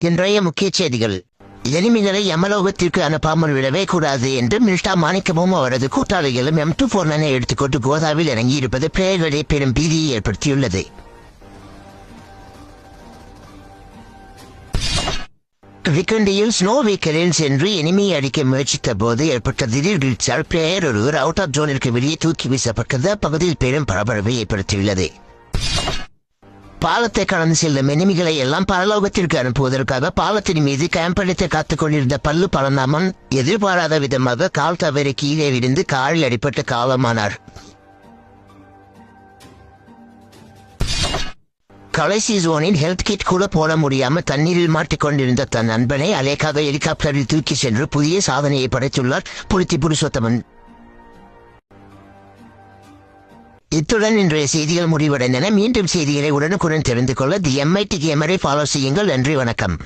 இன்றைய முக்கிய செய்திகள். எனிமிகளை யமலோகத்திற்கு அனுப்பாமல் விடவே கூடாது என்று மில்டா மாணிக்கமும் அவரது கூட்டாளிகளும் M249 எடுத்துக்கொண்டு கோதாவில் இறங்கியிருப்பது பிளேயர்களை பெரும் பீதியை ஏற்படுத்தியுள்ளது. விக்கண்டியில் ஸ்னோ வீக்கரில் சென்று எனிமியை அடிக்க முயற்சித்த போது ஏற்பட்ட திடீர் வீழ்ச்சியால் பிளேயர் ஒருவர் அவுட் ஆஃப் ஜோனிற்கு வெளியே தூக்கி வீசப்பட்டது அப்பகுதியில் பெரும் பரபரப்பை ஏற்படுத்தியுள்ளது. பாலத்தை கடந்து செல்லும் எனிமிகளை எல்லாம் பரலோகத்திற்கு அனுப்புவதற்காக பாலத்தின் மீது கேம்படித்து காத்துக் கொண்டிருந்த பல்லு பழந்தாமன் எதிர்பாராத விதமாக கால் தவறி கீழே விழுந்து காலில் அடிபட்டு காலமானார். கடைசி ஜோனில் ஹெல்த் கிட் கூட போட முடியாமல் தண்ணீரில் மாட்டிக்கொண்டிருந்த தன் நண்பனை அலேக்காக ஹெலிகாப்டரில் தூக்கி சென்று புதிய சாதனையை படைத்துள்ளார் புலித்தி புருஷோத்தமன். இத்துடன் இன்றைய செய்திகள் முடிவடைந்தன. மீண்டும் செய்திகளை உடனுக்குடன் தெரிந்து கொள்ள தி MIT கேமரை ஃபாலோ செய்யுங்கள். நன்றி, வணக்கம்.